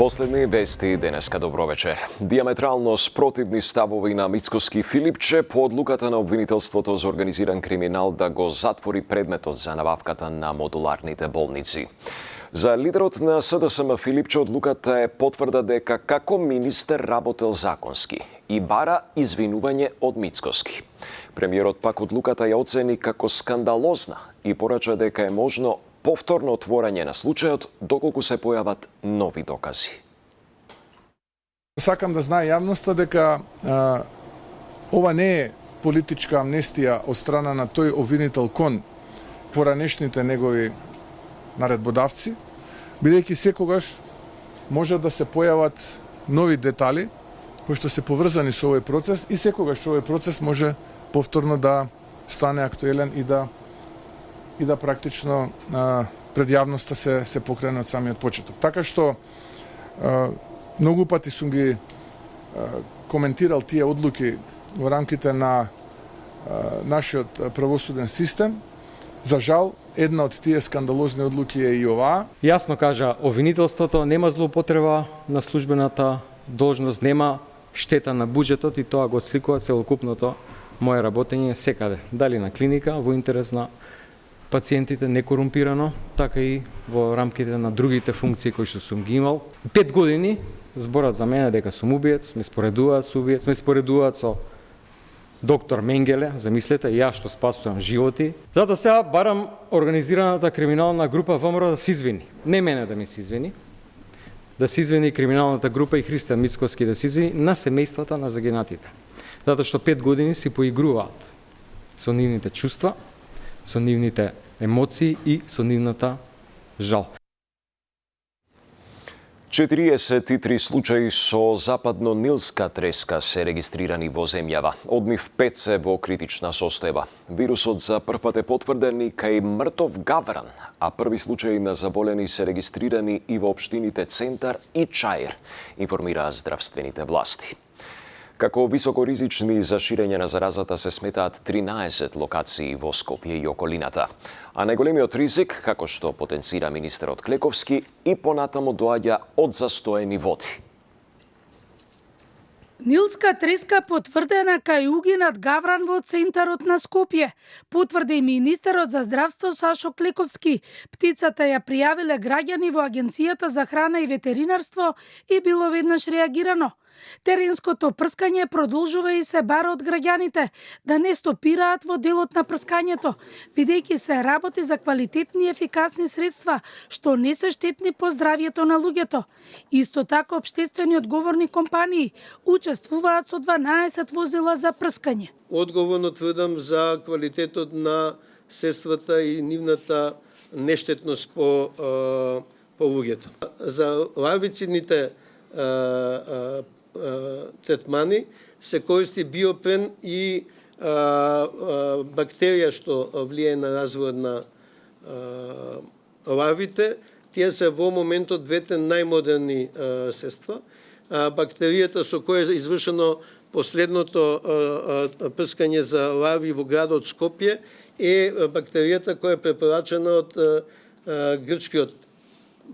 Последни вести денеска добро вечер. Диаметрално спротивни ставови на Мицкоски Филипче по одлуката на обвинителството за организиран криминал да го затвори предметот за набавката на модуларните болници. За лидерот на СДСМ Филипче одлуката е потврда дека како министер работел законски и бара извинување од Мицкоски. Премиерот пак одлуката ја оцени како скандалозна и порача дека е можно повторно отворање на случајот доколку се појават нови докази. Сакам да знае јавноста дека ова не е политичка амнестија од страна на тој обвинител кон поранешните негови наредбодавци, бидејќи секогаш може да се појават нови детали кои што се поврзани со овој процес и секогаш овој процес може повторно да стане актуелен и да практично пред јавноста се покрене од самиот почеток. Така што многу пати сум ги коментирал тие одлуки во рамките на нашиот правосуден систем. За жал, една од тие скандалозни одлуки е и оваа. Јасно кажа обвинителството, нема злоупотреба на службената должност, нема штета на буџетот и тоа го отсликува целокупното мое работење секаде. Дали на клиника, во интерес на пациентите некорумпирано, така и во рамките на другите функции кои што сум ги имал. 5 години зборат за мене дека сум убиец, ме споредуваат со убиец, ме споредуваат со доктор Менгеле, замислете, јас што спасувам животи. Затоа сега барам организираната криминална група ВМРО да се извини. Не мене да ми се извини, да се извини криминалната група и Христијан Мицкоски да се извини на семејствата на загинатите. Затоа што 5 години си поигруваат со нивните чувства, со нивните емоции и со нивната жал. 43 случаи со западно-нилска треска се регистрирани во земјава. Од нив 5 се во критична состојба. Вирусот за прв пат е потврден и кај Мртов Гавран, а први случаи на заболени се регистрирани и во општините Центар и Чаир, информираа здравствените власти. Како високоризични за ширење на заразата се сметаат 13 локации во Скопје и околината. А најголемиот ризик, како што потенцира министерот Клековски, и понатаму доаѓа од застоени води. Нилска треска потврдена кај Угинат Гавран во центарот на Скопје. Потврди министерот за здравство Сашо Клековски. Птицата ја пријавиле граѓани во Агенцијата за храна и ветеринарство и било веднаш реагирано. Теренското прскање продолжува и се бара од граѓаните да не стопираат во делот на прскањето, бидејќи се работи за квалитетни и ефикасни средства, што не се штетни по здравјето на луѓето. Исто така општествени одговорни компании учествуваат со 12 возила за прскање. Одговорно тврдам за квалитетот на средствата и нивната нештетност по луѓето. За ларвицидните третмани се користи биопен и бактерија што влијае на развојот на ларвите. Тие се во моментот двете најмодерни средства. Бактеријата со која е извршено последното прскање за ларви во градот Скопје е бактеријата која е препорачена од грчкиот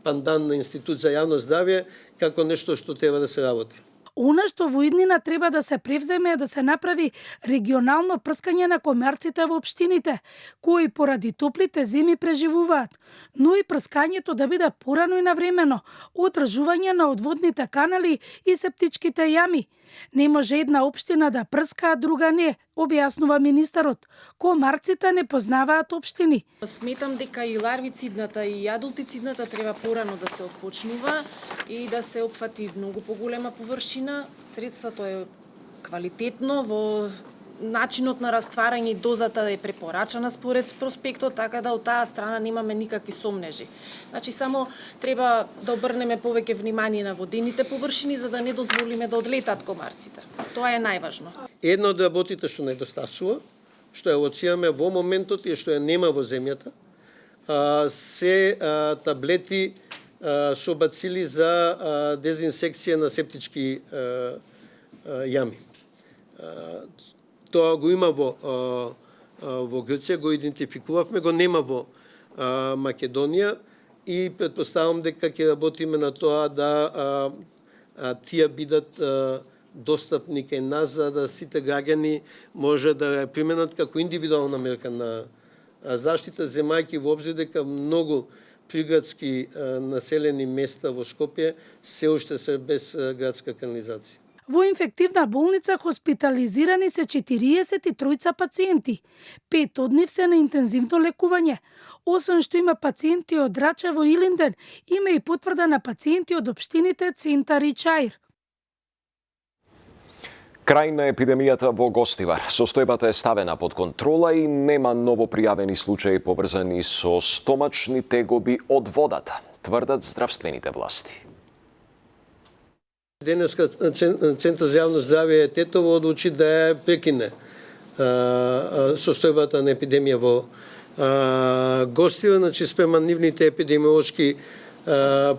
пандан на Институт за јавно здравје како нешто што треба да се работи. Она што во иднина треба да се превземе е да се направи регионално прскање на комарците во општините, кои поради топлите зими преживуваат, но и прскањето да биде порано и навремено, одржување на одводните канали и септичките јами. Не може една општина да прска, а друга не, објаснува министерот. Комарците не познаваат општини. Сметам дека и ларвицидната и адултицидната треба порано да се отпочнува и да се опфати многу поголема површина. Средството е квалитетно, во начинот на растварање и дозата е препорачана според проспектот, така да од таа страна немаме никакви сомнежи. Значи само треба да обрнеме повеќе внимание на водените површини за да не дозволиме да одлетат комарците. Тоа е најважно. Едно од работите што недостасува, што ја лоцираме во моментот и што ја нема во земјата, се таблети со бацили за дезинсекција на септички јами. Тоа го има во Грција, го идентификувавме, го нема во Македонија и претпоставам дека ќе работиме на тоа да тие бидат достапни кај нас, за да сите граѓани може да ја применат како индивидуална мерка на заштита, земајќи во обзир дека многу приградски населени места во Скопје се уште се без градска канализација. Во инфективна болница хоспитализирани се 43 пациенти. 5 од нив се на интензивно лекување. Освен што има пациенти од Рачево и Илинден, има и потврда на пациенти од општините Центар и Чаир. Крај на епидемијата во Гостивар. Состојбата е ставена под контрола и нема ново пријавени случаи поврзани со стомачни тегоби од водата, тврдат здравствените власти. Денеска Центар за јавно здравје Тетово одлучи да ја прекине состојбата на епидемија во Гостивар, значи спрема нивните епидемиолошки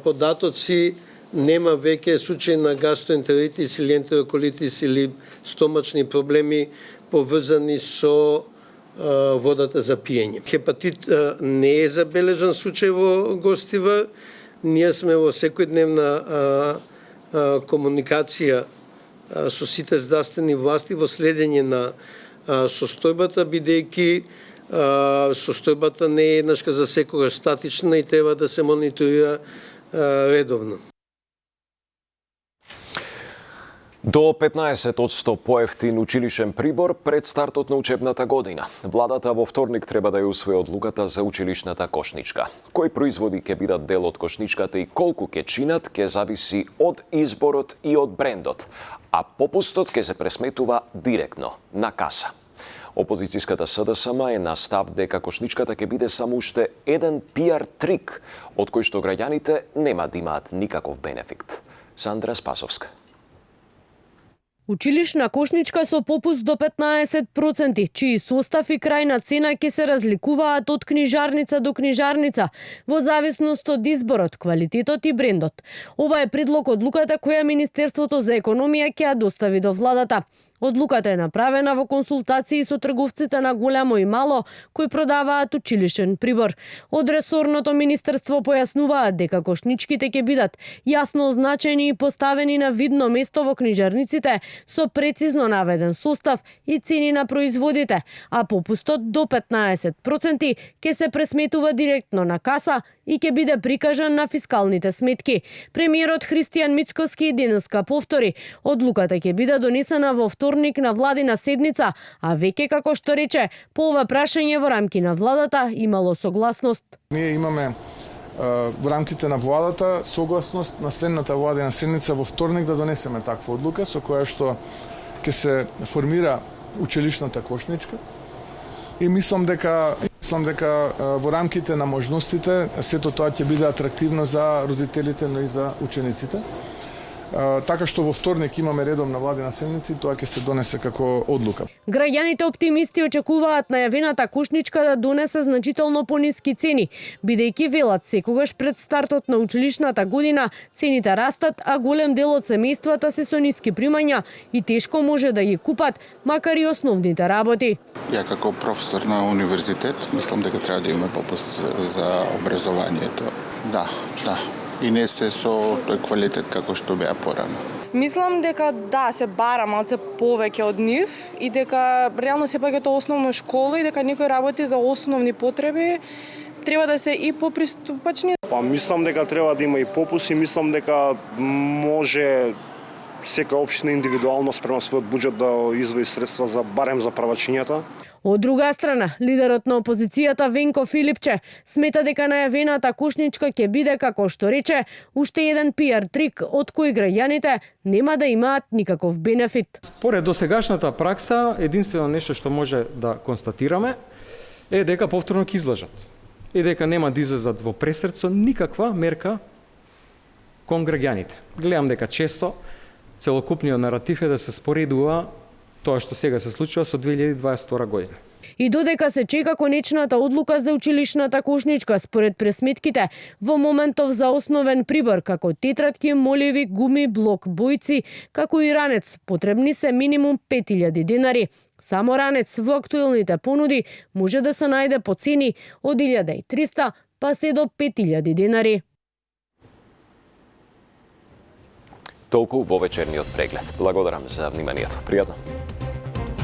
податоци нема веќе случаи на гастроентеритис или ентероколитис или стомачни проблеми поврзани со водата за пиење. Хепатит не е забележан случај во Гостивар. Ние сме во секојдневна комуникација со сите здравствени власти во следење на состојбата, бидејќи состојбата не е еднашка за секогаш статична и треба да се мониторира редовно. До 15% поевтин училишен прибор пред стартот на учебната година. Владата во вторник треба да ја усвои одлуката за училишната кошничка. Кои производи ќе бидат дел од кошничката и колку ќе чинат ќе зависи од изборот и од брендот, а попустот ќе се пресметува директно на каса. Опозицијската СДСМ е на став дека кошничката ќе биде само уште еден пиар трик, од кој што граѓаните нема да имаат никаков бенефит. Сандра Спасовска. Училишна кошничка со попуст до 15%, чии состав и крајна цена ќе се разликуваат од книжарница до книжарница, во зависност од изборот, квалитетот и брендот. Ова е предлог одлуката која Министерството за економија ќе ја достави до владата. Одлуката е направена во консултации со трговците на големо и мало кои продаваат училишен прибор. Од ресорното министерство појаснуваат дека кошничките ќе бидат јасно означени и поставени на видно место во книжарниците со прецизно наведен состав и цени на производите, а попустот до 15% ќе се пресметува директно на каса и ќе биде прикажан на фискалните сметки. Премиерот Христијан Мицкоски денеска повтори, одлуката ќе биде донесена во вторник на владина седница, а веќе, како што рече, по ова прашање во рамки на владата имало согласност. Ние имаме во рамките на владата согласност на следната владина седница во вторник да донесеме таква одлука со која што ќе се формира училишната кошничка. И мислам дека во рамките на можностите сето тоа ќе биде атрактивно за родителите, но и за учениците. Така што во вторник имаме редовна владина седница и тоа ќе се донесе како одлука. Граѓаните оптимисти очекуваат најавената кошничка да донесе значително пониски цени, бидејќи велат секогаш пред стартот на училишната година цените растат, а голем дел од семејствата се со ниски примања и тешко може да ги купат, макар и основните работи. Ја како професор на универзитет мислам дека треба да имаме попуст за образованието. Да. И не се со тој квалитет како што беа порано. Мислам дека да, се бара малце повеќе од нив и дека реално сепак е тоа основна школа и дека некои работи за основни потреби треба да се и поприступачни. Мислам дека треба да има и попуст и мислам дека може секоја општина индивидуално спрема својот буџет да извои средства за барем за правачињата. Од друга страна, лидерот на опозицијата Венко Филипче смета дека најавената кошничка ќе биде, како што рече, уште еден пиар трик од кој граѓаните нема да имаат никаков бенефит. Според досегашната пракса, единствено нешто што може да констатираме е дека повторно ќе излажат. И дека нема да излезат во пресред со никаква мерка кон граѓаните. Гледам дека често целокупниот наратив е да се споредува тоа што сега се случува со 2022 година. И додека се чека конечната одлука за училишната кошничка, според пресметките, во моментов за основен прибор, како тетратки, моливи, гуми, блок, бојци, како и ранец, потребни се минимум 5000 денари. Само ранец во актуелните понуди може да се најде по цени од 1300 па се до 5000 денари. Толку во вечерниот преглед. Благодарам за вниманието. Пријатно.